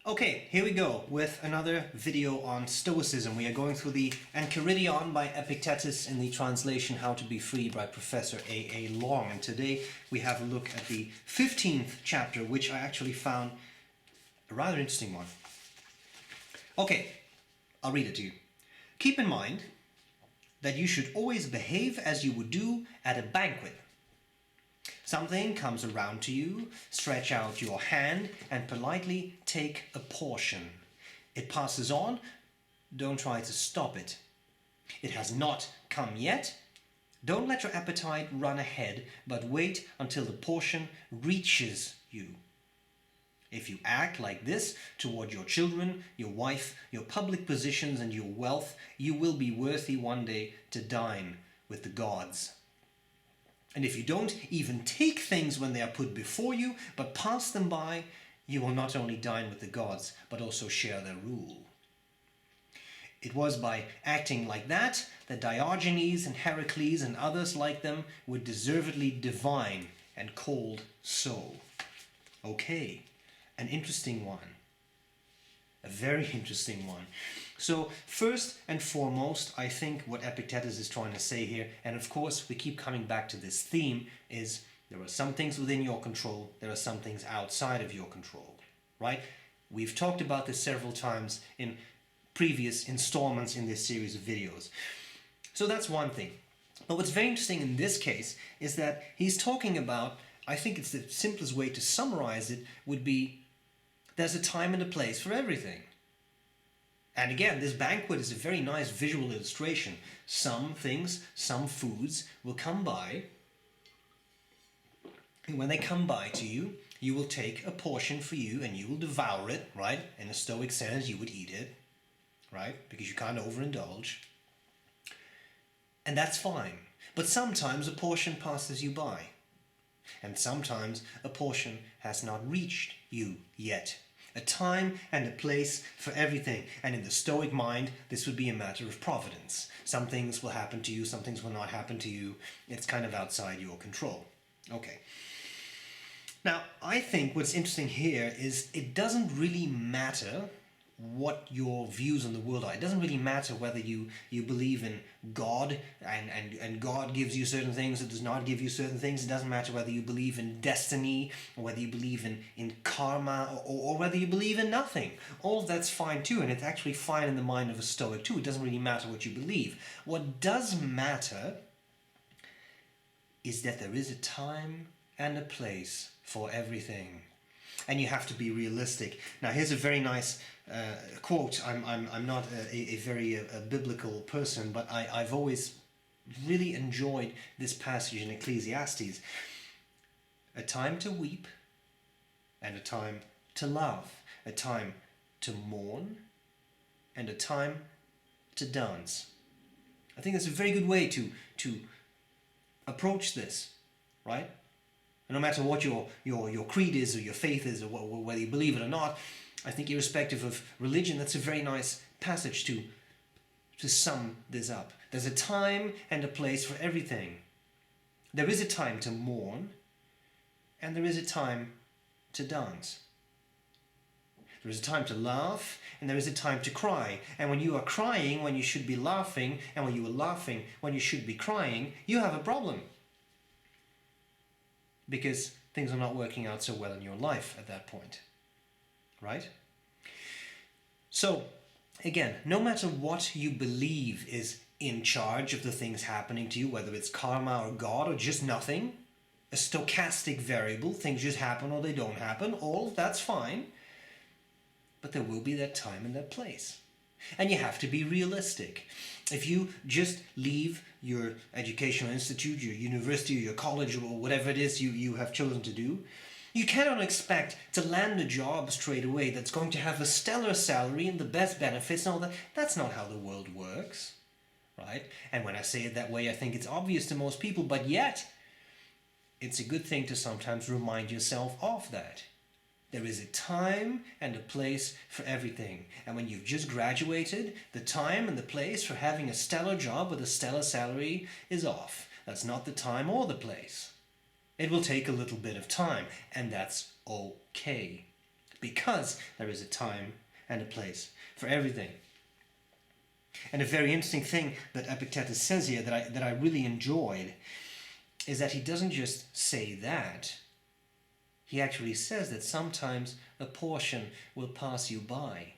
Okay, here we go with another video on Stoicism. We are going through the Enchiridion by Epictetus in the translation How to Be Free by Professor A.A. Long. And today we have a look at the 15th chapter, which I actually found a rather interesting one. Okay, I'll read it to you. Keep in mind that you should always behave as you would do at a banquet. Something comes around to you, stretch out your hand and politely take a portion. It passes on, don't try to stop it. It has not come yet. Don't let your appetite run ahead, but wait until the portion reaches you. If you act like this toward your children, your wife, your public positions and your wealth, you will be worthy one day to dine with the gods. And if you don't even take things when they are put before you, but pass them by, you will not only dine with the gods, but also share their rule. It was by acting like that Diogenes and Heracles and others like them were deservedly divine and called so. Okay, an interesting one. A very interesting one. So first and foremost, I think what Epictetus is trying to say here, and of course we keep coming back to this theme, is there are some things within your control, there are some things outside of your control, right? We've talked about this several times in previous installments in this series of videos. So that's one thing. But what's very interesting in this case is that he's talking about, I think it's the simplest way to summarize it would be, there's a time and a place for everything. And again, this banquet is a very nice visual illustration. Some things, some foods will come by. And when they come by to you, you will take a portion for you and you will devour it, right? In a Stoic sense, you would eat it, right? Because you can't overindulge. And that's fine. But sometimes a portion passes you by. And sometimes a portion has not reached you yet. A time and a place for everything. And in the Stoic mind, this would be a matter of providence. Some things will happen to you, some things will not happen to you. It's kind of outside your control. Okay. Now, I think what's interesting here is it doesn't really matter what your views on the world are. It doesn't really matter whether you believe in God and God gives you certain things, it does not give you certain things. It doesn't matter whether you believe in destiny or whether you believe in karma or whether you believe in nothing. All of that's fine too, and it's actually fine in the mind of a Stoic too. It doesn't really matter what you believe. What does matter is that there is a time and a place for everything. And you have to be realistic. Now here's a very nice quote. I'm not a very biblical person, but I've always really enjoyed this passage in Ecclesiastes. A time to weep and a time to laugh. A time to mourn and a time to dance. I think that's a very good way to approach this, right? No matter what your creed is or your faith is or whether you believe it or not, I think irrespective of religion, that's a very nice passage to sum this up. There's a time and a place for everything. There is a time to mourn and there is a time to dance. There is a time to laugh and there is a time to cry. And when you are crying when you should be laughing, and when you are laughing when you should be crying, you have a problem. Because things are not working out so well in your life at that point, right? So, again, no matter what you believe is in charge of the things happening to you, whether it's karma or God or just nothing, a stochastic variable, things just happen or they don't happen, all of that's fine, but there will be that time and that place. And you have to be realistic. If you just leave your educational institute, your university, or your college, or whatever it is you have chosen to do, you cannot expect to land a job straight away that's going to have a stellar salary and the best benefits and all that. That's not how the world works, right? And when I say it that way, I think it's obvious to most people, but yet it's a good thing to sometimes remind yourself of that. There is a time and a place for everything. And when you've just graduated, the time and the place for having a stellar job with a stellar salary is off. That's not the time or the place. It will take a little bit of time, and that's okay. because there is a time and a place for everything. And a very interesting thing that Epictetus says here that I really enjoyed is that he doesn't just say that. He actually says that sometimes a portion will pass you by.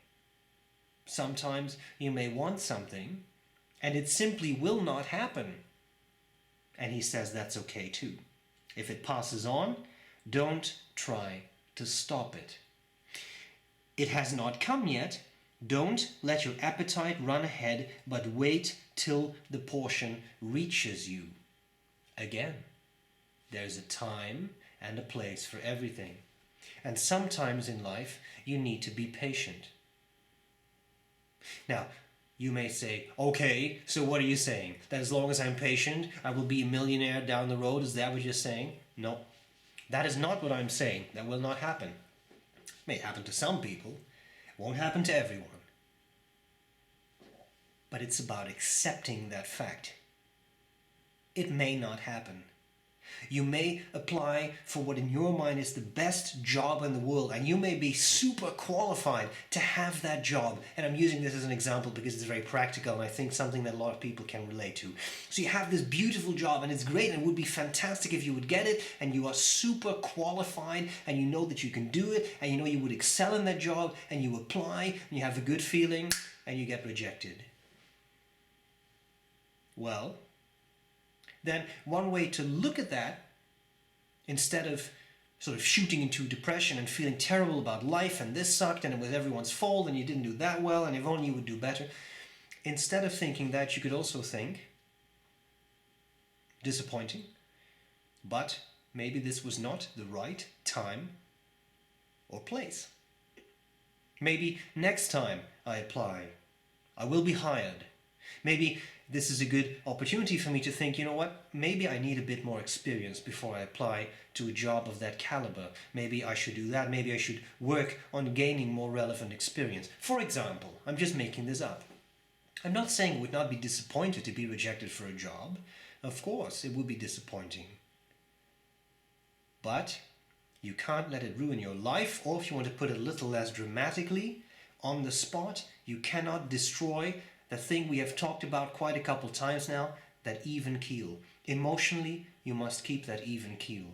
Sometimes you may want something and it simply will not happen. And he says that's okay too. If it passes on, don't try to stop it. It has not come yet. Don't let your appetite run ahead, but wait till the portion reaches you. Again, there's a time and a place for everything. And sometimes in life, you need to be patient. Now, you may say, okay, so what are you saying? That as long as I'm patient, I will be a millionaire down the road? Is that what you're saying? No, that is not what I'm saying. That will not happen. It may happen to some people. It won't happen to everyone. But it's about accepting that fact. It may not happen. You may apply for what in your mind is the best job in the world, and you may be super qualified to have that job. And I'm using this as an example because it's very practical and I think something that a lot of people can relate to. So you have this beautiful job and it's great and it would be fantastic if you would get it, and you are super qualified and you know that you can do it and you know you would excel in that job, and you apply and you have a good feeling and you get rejected. Well, then one way to look at that, instead of sort of shooting into depression and feeling terrible about life and this sucked and it was everyone's fault and you didn't do that well and if only you would do better, instead of thinking that, you could also think, disappointing, but maybe this was not the right time or place. Maybe next time I apply, I will be hired. Maybe this is a good opportunity for me to think, you know what, maybe I need a bit more experience before I apply to a job of that caliber. Maybe I should do that. Maybe I should work on gaining more relevant experience. For example, I'm just making this up. I'm not saying it would not be disappointed to be rejected for a job. Of course, it would be disappointing. But you can't let it ruin your life, or if you want to put it a little less dramatically, on the spot, you cannot destroy the thing we have talked about quite a couple times now, that even keel. Emotionally, you must keep that even keel.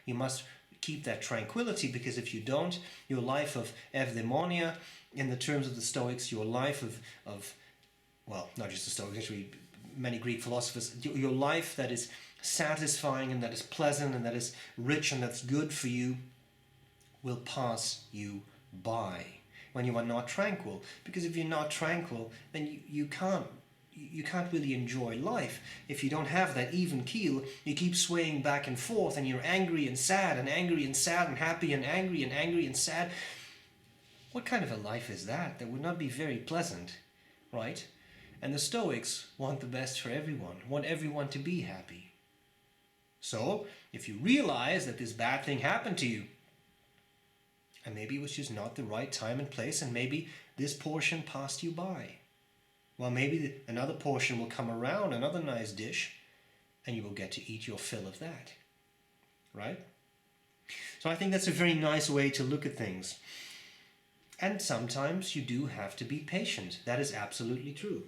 You must keep that tranquility, because if you don't, your life of eudaimonia, in the terms of the Stoics, your life of well, not just the Stoics, actually many Greek philosophers, your life that is satisfying and that is pleasant and that is rich and that's good for you, will pass you by when you are not tranquil. Because if you're not tranquil, then you can't really enjoy life. If you don't have that even keel, you keep swaying back and forth and you're angry and sad and angry and sad and happy and angry and sad. What kind of a life is that? That would not be very pleasant, right? And the Stoics want the best for everyone, want everyone to be happy. So, if you realize that this bad thing happened to you, and maybe it was just not the right time and place, and maybe this portion passed you by. Well, maybe another portion will come around, another nice dish, and you will get to eat your fill of that. Right? So I think that's a very nice way to look at things. And sometimes you do have to be patient. That is absolutely true.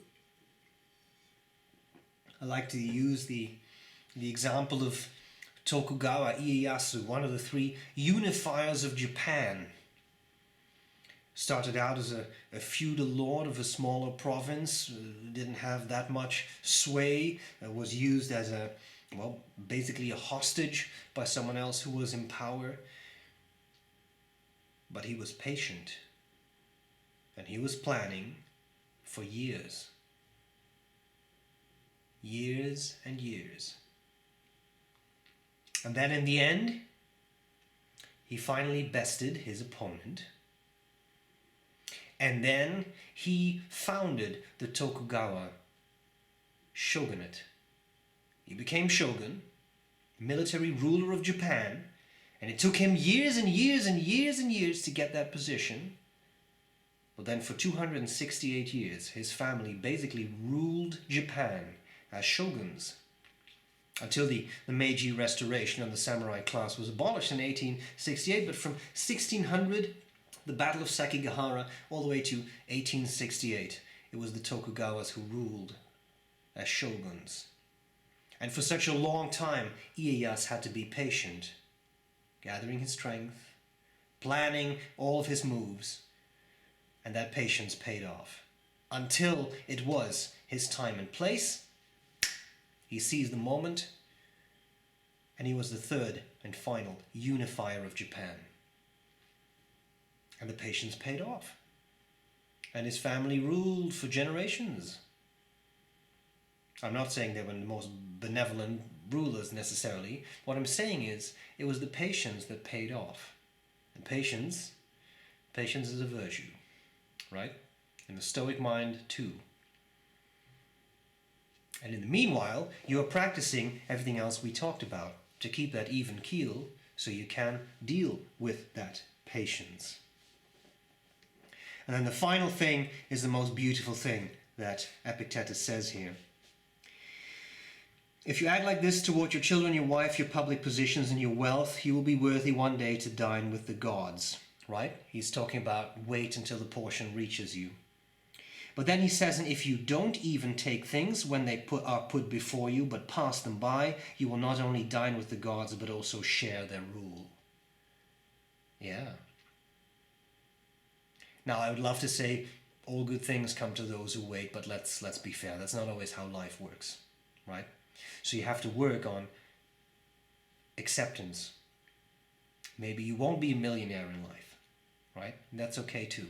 I like to use the example of Tokugawa Ieyasu, one of the three unifiers of Japan. Started out as a feudal lord of a smaller province, didn't have that much sway, was used as basically a hostage by someone else who was in power. But he was patient, and he was planning for years. Years and years. And then in the end, he finally bested his opponent. And then he founded the Tokugawa Shogunate. He became shogun, military ruler of Japan, and it took him years and years and years and years to get that position. But then for 268 years, his family basically ruled Japan as shoguns, until the Meiji Restoration and the samurai class was abolished in 1868. But from 1600 the Battle of Sekigahara, all the way to 1868. It was the Tokugawas who ruled as shoguns. And for such a long time, Ieyasu had to be patient, gathering his strength, planning all of his moves, and that patience paid off. Until it was his time and place, he seized the moment, and he was the third and final unifier of Japan. And the patience paid off. And his family ruled for generations. I'm not saying they were the most benevolent rulers necessarily. What I'm saying is, it was the patience that paid off. And patience is a virtue, right? In the Stoic mind too. And in the meanwhile, you are practicing everything else we talked about to keep that even keel so you can deal with that patience. And then the final thing is the most beautiful thing that Epictetus says here. If you act like this toward your children, your wife, your public positions, and your wealth, you will be worthy one day to dine with the gods. Right? He's talking about wait until the portion reaches you. But then he says, and if you don't even take things when they are put before you, but pass them by, you will not only dine with the gods, but also share their rule. Yeah. Now, I would love to say all good things come to those who wait, but let's be fair. That's not always how life works, right? So you have to work on acceptance. Maybe you won't be a millionaire in life, right? And that's okay too,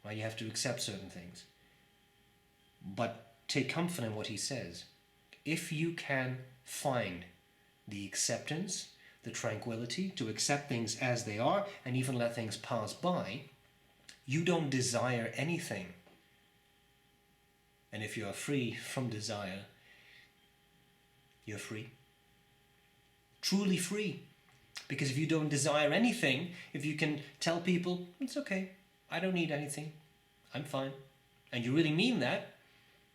right? You have to accept certain things. But take comfort in what he says. If you can find the acceptance, the tranquility to accept things as they are and even let things pass by, you don't desire anything. And if you are free from desire, you're free. Truly free. Because if you don't desire anything, if you can tell people, it's okay, I don't need anything, I'm fine, and you really mean that,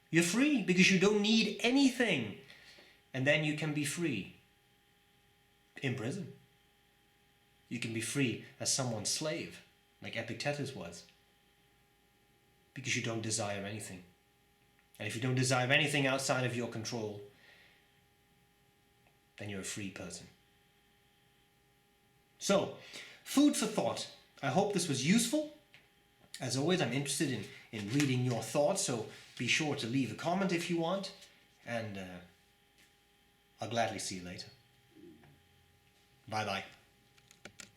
you're free because you don't need anything. And then you can be free in prison. You can be free as someone's slave, like Epictetus was, because you don't desire anything. And if you don't desire anything outside of your control, then you're a free person. So, food for thought. I hope this was useful. As always, I'm interested in reading your thoughts, so be sure to leave a comment if you want, and I'll gladly see you later. Bye-bye.